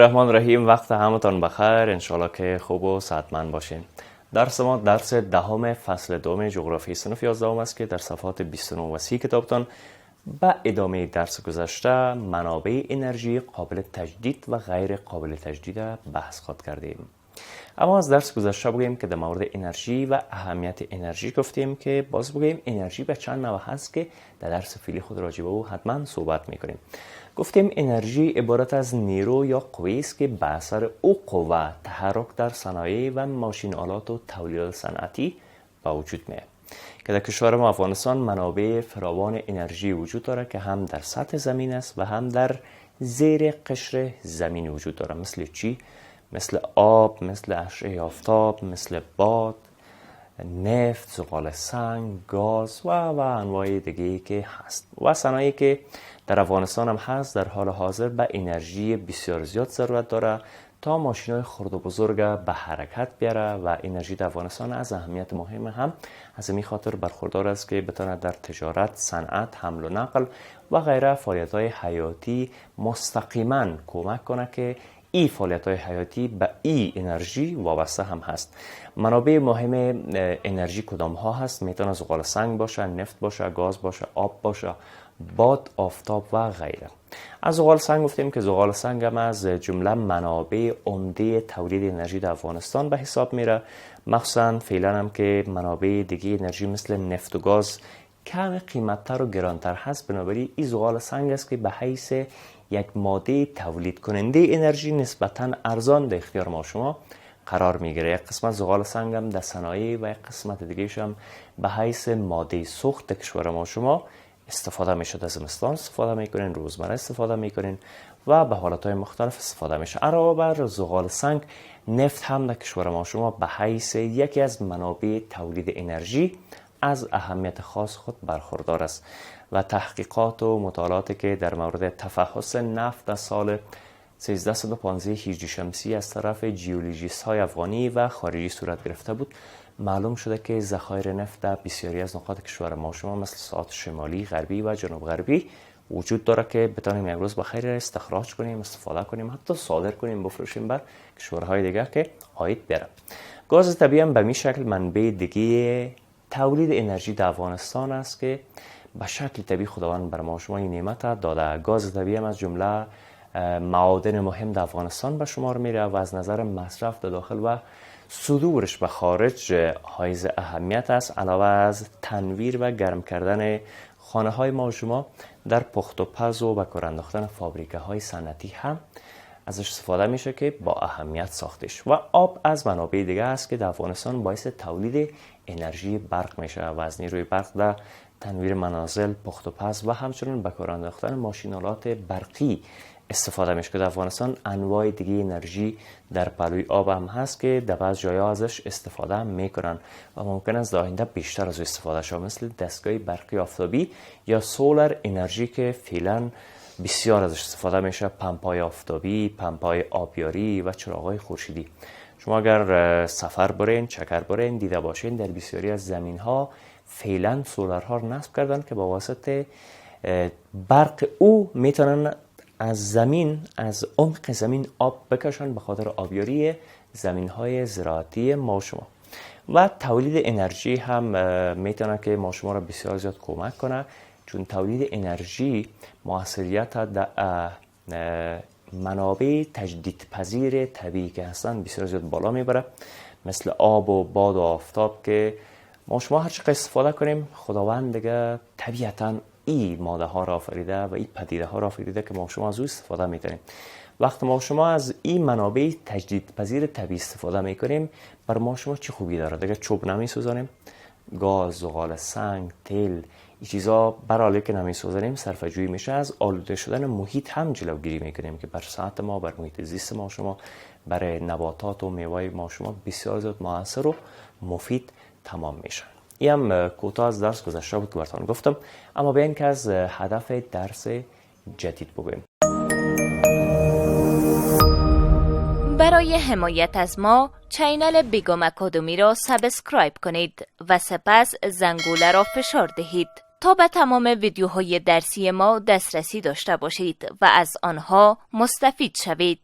الرحمن الرحیم. وقت همتان بخیر. انشالله که خوب و صحتمند باشین. درس ما درس دهم فصل دوم جغرافی صنف 11 است که در صفحات 29 و 30 کتابتان به ادامه درس گذشته منابع انرژی قابل تجدید و غیر قابل تجدید بحث خود کردیم. اما از درس گذشته بگوییم که در مورد انرژی و اهمیت انرژی گفتیم که باز بگوییم انرژی به چند نوع هست که در درس فعلی خود راجع به او حتما صحبت میکنیم. گفتیم انرژی عبارت از نیرو یا قوی است که به اثر او قوه تحرک در صنایع و ماشین آلات و تولیدات صنعتی به وجود میاد. که در کشور ما افغانستان منابع فراوان انرژی وجود داره که هم در سطح زمین است و هم در زیر قشر زمین وجود داره. مثل چی؟ مثل آب، مثل اشعه آفتاب، مثل باد، نفت، زغال سنگ، گاز و انواع دیگه که هست. و صنایعی که در افغانستان هم هست در حال حاضر به انرژی بسیار زیاد ضرورت داره تا ماشین‌های خرد و بزرگ به حرکت بیاره و انرژی در افغانستان از اهمیت مهم هم از این خاطر برخوردار است که بتونه در تجارت، صنعت، حمل و نقل و غیره فعالیت‌های حیاتی مستقیما کمک کنه که این فعالیت‌های حیاتی به این انرژی وابسته هم هست. منابع مهم انرژی کدام ها هست؟ میتونه زغال سنگ باشه، نفت باشه، گاز باشه، آب باشه، باد، آفتاب و غیره. از زغال سنگ گفتیم که زغال سنگ هم از جمله منابع عمده تولید انرژی در افغانستان به حساب میره. مخصوصا فعلا هم که منابع دیگه انرژی مثل نفت و گاز کم قیمتتر و گرانتر هست، بنابراین این زغال سنگ است که به حیث یک ماده تولید کننده انرژی نسبتا ارزان در اختیار ما شما قرار میگیره. یک قسمت زغال سنگ هم در صنایع و یک قسمت دیگه‌اش هم به حیث ماده سوخت در کشور ما شما استفاده میشه. در زمستان استفاده میکنین، روزمره استفاده میکنین و به حالتهای مختلف استفاده میشه. علاوه بر زغال سنگ، نفت هم در کشور ما شما به حیث یکی از منابع تولید انرژی از اهمیت خاص خود برخوردار است و تحقیقات و مطالعاتی که در مورد تفحص نفت در سال 1315 هجری شمسی از طرف جیولوژیست های افغانی و خارجی صورت گرفته بود، معلوم شده که ذخایر نفت در بسیاری از نقاط کشور ما شما مثل ساحات شمالی، غربی و جنوب غربی وجود داره که بتانیم امروز بخیر استخراج کنیم، استفاده کنیم، حتی صادر کنیم، بفروشیم بر کشورهای دیگه که عاید بیاره. گاز طبیعی هم به می شکل منبع دیگه تولید انرژی در افغانستان است که به شکل طبیعی خداوند بر ما شما این نعمت داده. گاز طبیعی هم از جمله معادن مهم در افغانستان به شمار میره و از نظر مصرف در داخل و صدورش به خارج حائز اهمیت است. علاوه از تنویر و گرم کردن خانه های ما شما در پخت و پز و به کار انداختن فابریکه های صنعتی هم ازش استفاده میشه که با اهمیت ساختش. و آب از منابع دیگه است که در افغانستان باعث تولید انرژی برق میشه و از نیروی برق در تنویر منازل، پخت و پز و همچنین به کار انداختن ماشینالات برقی استفاده میشه که در افغانستان انواع دیگه انرژی در پلوی آب هم هست که در بعض جاها ازش استفاده میکنن و ممکن است در آینده بیشتر از استفاده شه، مثل دستگاه برقی آفتابی یا سولار انرژی که فعلا بسیار ازش استفاده میشه، پمپای آفتابی، پمپای آبیاری و چراغای خورشیدی. شما اگر سفر برین، چکر برین، دیده باشین در بسیاری از زمین ها فعلا سولارها نصب کردن که با واسطه برق او میتونن از زمین، از عمق زمین آب بکشن به خاطر آبیاری زمین های زراعتی ما شما. و تولید انرژی هم میتونه که ما شما را بسیار زیاد کمک کنه، چون تولید انرژی موثریت در منابع تجدیدپذیر طبیعی که هستن بسیار زیاد بالا میبره، مثل آب و باد و آفتاب که ما شما هر چقدر استفاده کنیم خداوند دیگه طبیعتاً این ماده ها را آفریده و این پدیده ها را آفریده که ما شما از او استفاده میکنیم. وقتی ما شما از این منابع تجدیدپذیر طبیعی استفاده میکنیم بر ما شما چه خوبی داره؟ دیگه چوب نمیسوزانیم، گاز، زغال سنگ، تل، این چیزا برای که نمیسوزانیم صرفه‌جویی میشه. از آلوده شدن محیط هم جلوگیری میکنیم که بر صحت ما، بر محیط زیست ما شما، برای نباتات و میوه ما شما بسیار زیاد موثر و مفید تمام میشه. این هم کوتاه از درس گذشته بود که براتون گفتم. اما بیاین که از هدف درس جدید بگویم. برای حمایت از ما چینل بیگم اکادمی را سابسکرایب کنید و سپس زنگوله را فشار دهید تا به تمام ویدیوهای درسی ما دسترسی داشته باشید و از آنها مستفید شوید.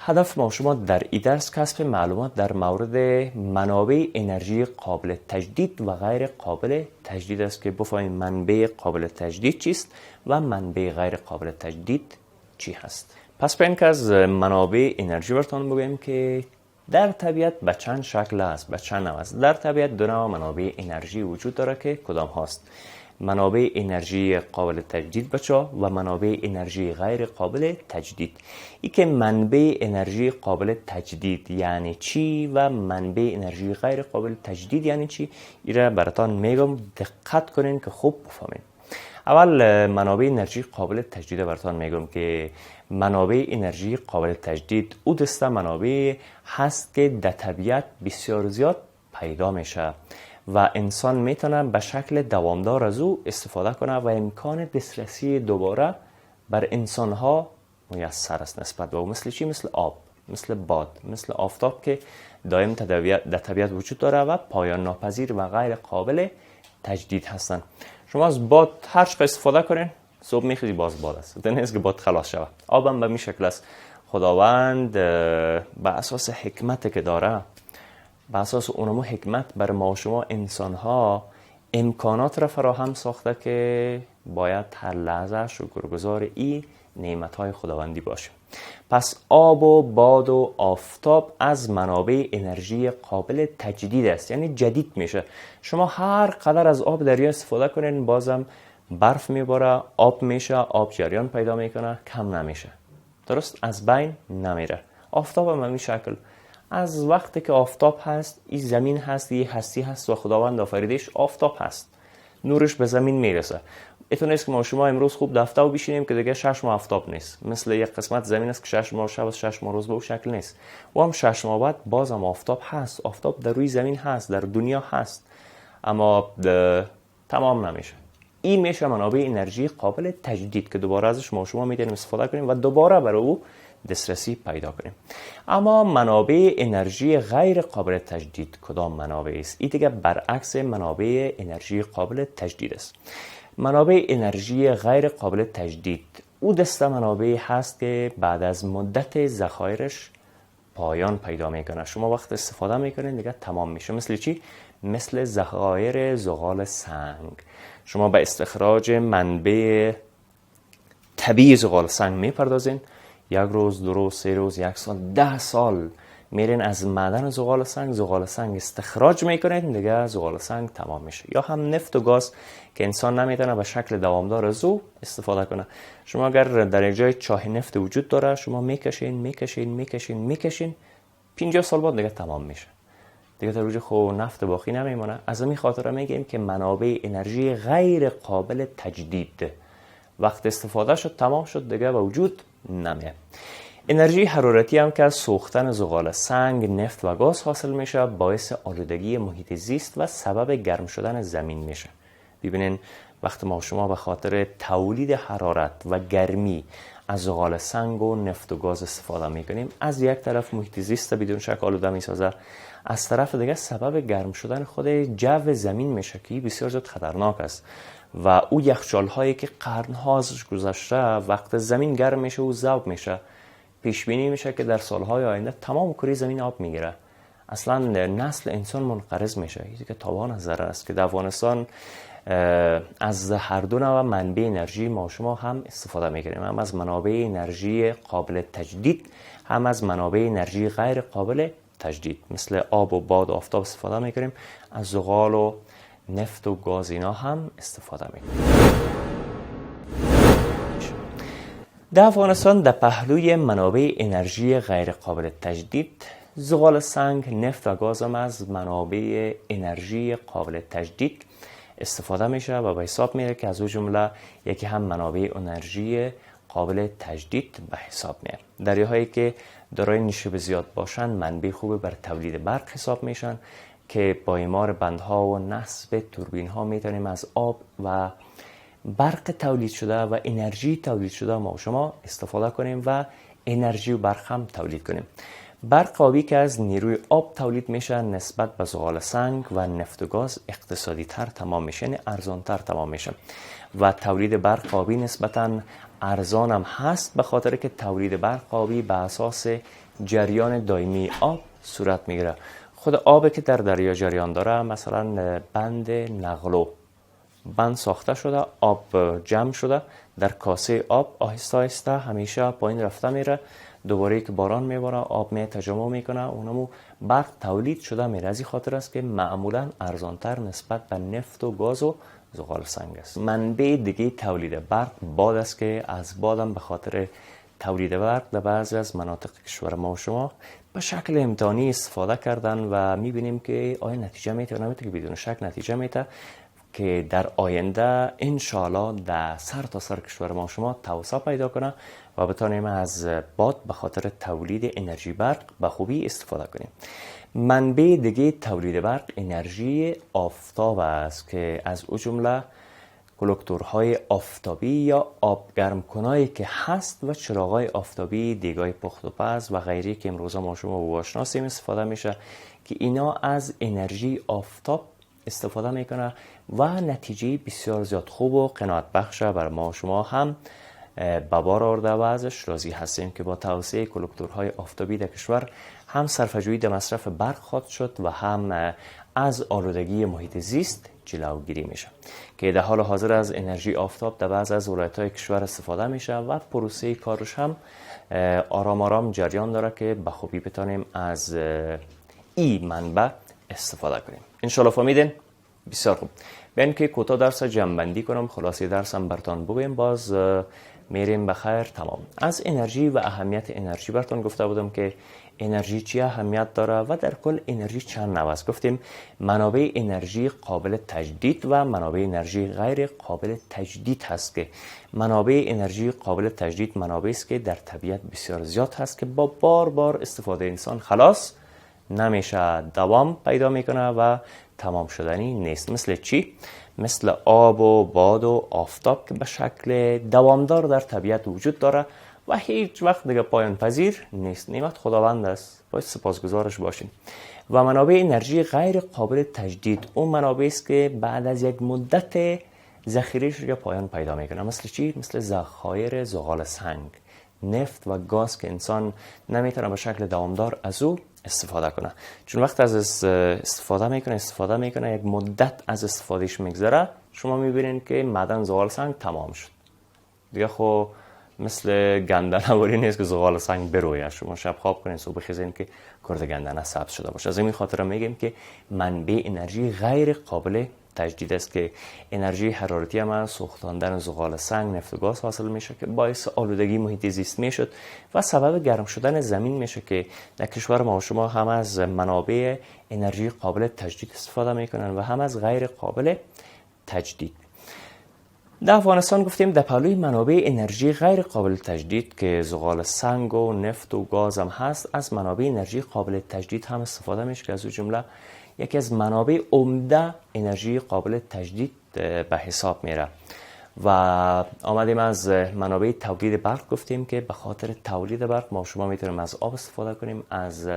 هدف ما شما در این درس کسب معلومات در مورد منابع انرژی قابل تجدید و غیر قابل تجدید است که بفهمیم منبع قابل تجدید چیست و منبع غیر قابل تجدید چی هست. پس بریم که از منابع انرژی براتون بگویم که در طبیعت به چند شکل است، به چند نوع است. در طبیعت دو نوع منابع انرژی وجود داره که کدام هاست؟ منابع انرژی قابل تجدید بچا و منابع انرژی غیر قابل تجدید. ای که منبع انرژی قابل تجدید یعنی چی و منبع انرژی غیر قابل تجدید یعنی چی، ایره براتون میگم، دقت کنین که خوب بفهمین. اول منابع انرژی قابل تجدید براتون میگم که منابع انرژی قابل تجدید او دسته منابع هست که در طبیعت بسیار زیاد پیدا میشه و انسان میتونه به شکل دوامدار از او استفاده کنه و امکان دسترسی دوباره بر انسان ها میسر است نسبت به او. مثل چی؟ مثل آب، مثل باد، مثل آفتاب که دائم در طبیعت وجود داره و پایان ناپذیر و غیر قابل تجدید هستند. شما از باد هر چقدر استفاده کنین صبح میخوری باز باد است، این نیست که باد خلاص شود. آب هم به این شکل است. خداوند به اساس حکمت که داره، به اساس اونمو حکمت بر ما شما انسان ها امکانات را فراهم ساخته که باید هر لحظه شکرگزار این نعمت های خداوندی باشیم. پس آب و باد و آفتاب از منابع انرژی قابل تجدید است، یعنی جدید میشه. شما هر قدر از آب دریا استفاده کنین بازم برف میباره، آب میشه، آب جریان پیدا میکنه، کم نمیشه، درست از بین نمیره. آفتاب هم همین شکل، از وقتی که آفتاب هست این زمین هست، این هستی هست و خداوند آفریدش آفتاب هست، نورش به زمین میرسه. ایتون نیست که ما شما امروز خوب دفته و بشینیم که دیگه 6 ماه آفتاب نیست. مثل یک قسمت زمین است که 6 ماه شب و 6 ماه روز به اون شکل نیست. و هم 6 ماه بعد بازم آفتاب هست، آفتاب در روی زمین هست، در دنیا هست، اما تمام نمیشه. این میشه منابع انرژی قابل تجدید که دوباره ازش ما شما میتونیم استفاده کنیم و دوباره برای او دسترسی پیدا کنیم. اما منابع انرژی غیر قابل تجدید کدام منابع است؟ این دیگه برعکس منابع انرژی قابل تجدید است. منابع انرژی غیر قابل تجدید او دسته منابع هست که بعد از مدت ذخایرش پایان پیدا میکنه. شما وقت استفاده میکنین دیگه تمام میشه. مثل چی؟ مثل ذخایر زغال سنگ. شما به استخراج منبع طبیعی زغال سنگ میپردازین، یک روز، 2 روز، 3 روز، 1 سال، 10 سال میرین از معدن زغال سنگ استخراج میکنین دیگه زغال سنگ تمام میشه. یا هم نفت و گاز که انسان نمیتونه به شکل دوامدار از او استفاده کنه. شما اگر در یک جای چاه نفت وجود داره، شما میکشین 50 سال بعد دیگه تمام میشه، دیگه در روی خو نفت باقی نمیمونه. از همین خاطر میگیم که منابع انرژی غیر قابل تجدید وقت استفاده شد تمام شد دیگه به وجود نمیاد. انرژی حرارتی هم که از سوختن زغال سنگ، نفت و گاز حاصل میشه، باعث آلودگی محیط زیست و سبب گرم شدن زمین میشه. ببینین وقتی ما شما به خاطر تولید حرارت و گرمی از زغال سنگ و نفت و گاز استفاده میکنیم، از یک طرف محیط زیست بدون شک آلوده میسازه، از طرف دیگه سبب گرم شدن خود جو زمین میشه که بسیار زیاد خطرناک است. و او یخچال هایی که قرن‌ها ازش گذشته وقت زمین گرم میشه و ذوب میشه، پیش بینی میشه که در سالهای آینده تمام کره زمین آب میگیره، اصلا نسل انسان منقرض میشه. این که تاوان ضرر است که در افغانستان از هر دو نوع منبع انرژی ما شما هم استفاده میکنیم، هم از منابع انرژی قابل تجدید، هم از منابع انرژی غیر قابل تجدید مثل آب و باد و آفتاب استفاده میکنیم. از زغال و نفت و گاز اینا هم استفاده میکنیم. در افغانستان در پهلوی منابع انرژی غیر قابل تجدید، زغال سنگ، نفت و گاز هم از منابع انرژی قابل تجدید استفاده میشه و به حساب میره که از او جمله یکی هم منابع انرژی قابل تجدید به حساب میره. دریاهایی که دارای نشیب زیاد باشن منبع خوبی بر تولید برق حساب میشن که با اعمار بندها و نصب توربین ها میتونیم از آب و برق تولید شده و انرژی تولید شده ما شما استفاده کنیم و انرژی و برق هم تولید کنیم. برق آبی که از نیروی آب تولید میشه نسبت به زغال سنگ و نفت و گاز اقتصادی تر تمام میشه، یعنی ارزان تر تمام میشه و تولید برق آبی نسبتا ارزان هم هست، به خاطر که تولید برق آبی به اساس جریان دائمی آب صورت میگیره. خود آبی که در دریا جریان داره، مثلا بند نقلو، بند ساخته شده، آب جمع شده در کاسه آب، آهسته آهسته همیشه پایین رفته میره. دوباره که باران میباره آب می تجمع میکنه، اونمو برق تولید شده میره. از این خاطر است که معمولا ارزانتر نسبت به نفت و گاز و زغال سنگ است. منبع دیگه تولید برق باد است که از بادم به خاطر تولید برق در بعضی از مناطق کشور ما و شما به شکل امتحانی استفاده کردن و میبینیم که آیا نتیجه میده نمیده، که بدون شک نتیجه میده که در آینده انشاءالله در سر تا سر کشور ما و شما توسعه پیدا کنه و بتانیم از باد به خاطر تولید انرژی برق به خوبی استفاده کنیم. منبع دیگه تولید برق انرژی آفتاب است که از او جمله کلکتورهای آفتابی یا آب گرم کنایی که هست و چراغای آفتابی، دیگای پخت و پز و غیری که امروزا ما شما با آشناسیم استفاده میشه، که اینا از انرژی آفتاب استفاده میکنه و نتیجه بسیار زیاد خوب و قناعت بخش بر ما شما هم به بار آورده و ازش راضی هستیم که با توسعه کلکتورهای آفتابی در کشور هم صرفه‌جویی در مصرف برق خواهد شد و هم از آلودگی محیط زیست جلوگیری میشه، که در حال حاضر از انرژی آفتاب در بعض از ولایت‌های کشور استفاده میشه و پروسه کارش هم آرام آرام جریان داره که به خوبی بتانیم از این منبع استفاده کنیم. انشالله فهمیدین؟ بسیار خوب. بیاین که کوتاه درس جمع‌بندی کنم، خلاصه درسم براتون بگویم، باز میریم به خیر. تمام. از انرژی و اهمیت انرژی براتون گفته بودم که انرژی چی اهمیت داره و در کل انرژی چند نوع است. گفتیم منابع انرژی قابل تجدید و منابع انرژی غیر قابل تجدید هست، که منابع انرژی قابل تجدید منابعی است که در طبیعت بسیار زیاد هست که با بار بار استفاده انسان خلاص نمیشه، دوام پیدا میکنه و تمام شدنی نیست. مثل چی؟ مثل آب و باد و آفتاب که به شکل دوامدار در طبیعت وجود داره و هیچ وقت دیگه پایان پذیر نیست. نعمت خداوند است، باید سپاسگزارش باشیم. و منابع انرژی غیر قابل تجدید اون منابعی است که بعد از یک مدت ذخیره‌اش یا پایان پیدا میکنه. مثل چی؟ مثل ذخایر زغال سنگ، نفت و گاز که انسان نمیتونه به شکل دوامدار از او استفاده کنه، چون وقت از استفاده میکنه یک مدت از استفادهش میگذره، شما میبینید که معدن زغال سنگ تمام شد دیگه. خب مثل گندنه نیست که زغال سنگ برویه، شما شب خواب کنید صبح بخیزین که کرد گندنه سبز شده باشه. از این خاطر میگیم که منبع انرژی غیر قابل تجدید است، که انرژی حرارتی هم از سوختاندن زغال سنگ، نفت و گاز حاصل میشه که باعث آلودگی محیط زیست میشد و سبب گرم شدن زمین میشه، که در کشور ما و شما هم از منابع انرژی قابل تجدید استفاده میکنن و هم از غیر قابل تجدید. در افغانستان گفتیم در پهلوی منابع انرژی غیر قابل تجدید که زغال سنگ و نفت و گاز هم هست، از منابع انرژی قابل تجدید هم استفاده میشه که از اون جمله یکی از منابع عمده انرژی قابل تجدید به حساب میره. و آمدیم از منابع تولید برق گفتیم که به خاطر تولید برق ما شما میتونیم از آب استفاده کنیم، از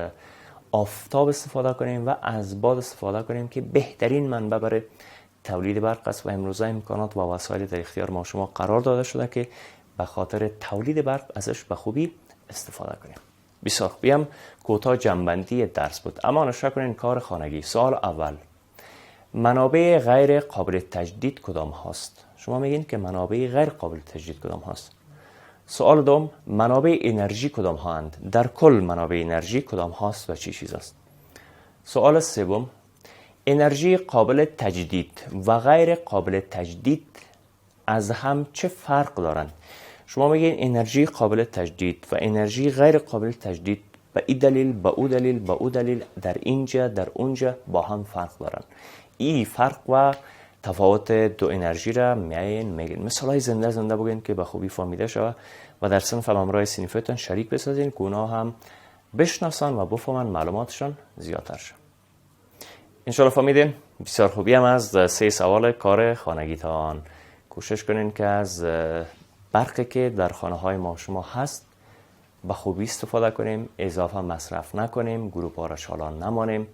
آفتاب استفاده کنیم و از باد استفاده کنیم که بهترین منبع برای تولید برق است و امروزه امکانات و وسایل در اختیار ما شما قرار داده شده که به خاطر تولید برق ازش به خوبی استفاده کنیم. بسیار خوب. بیام کوتاه جمع‌بندی درس بود، اما نشک کنین کار خانگی. سوال اول، منابع غیر قابل تجدید کدام هاست؟ شما میگین که منابع غیر قابل تجدید کدام هاست. سوال دوم، منابع انرژی کدام هاند؟ در کل منابع انرژی کدام هاست و چی چیز است؟ سوال سوم، انرژی قابل تجدید و غیر قابل تجدید از هم چه فرق دارند؟ شما میگین انرژی قابل تجدید و انرژی غیر قابل تجدید به این دلیل، به او دلیل، به او دلیل، در اینجا در اونجا با هم فرق دارن. این فرق و تفاوت دو انرژی را میگین. مثالای زنده بگین که به خوبی فهمیده شود و در صنف همراه صنفتون شریک بسازین که اونا هم بشناسن و بفهمن معلوماتشون زیادتر شد. انشالله فهمیدین؟ بسیار خوبی. هم از 3 سوال کار خانگیتان کوشش کنین که از برقی که در خانه های ما شما هست به خوبی استفاده کنیم، اضافه مصرف نکنیم، گروپ ها را چالان نمانیم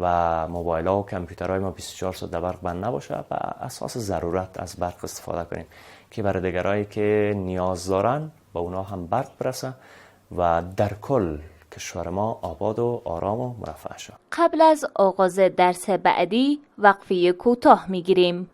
و موبایل ها و کامپیوترهای ما 24 ساعت در برق بند نباشه. و اساس ضرورت از برق استفاده کنیم که برای دیگرایی که نیاز دارن با اونا هم برق برسه و در کل کشور ما آباد و آرام و مرفه شد. قبل از آغاز درس بعدی وقفه کوتاه میگیریم.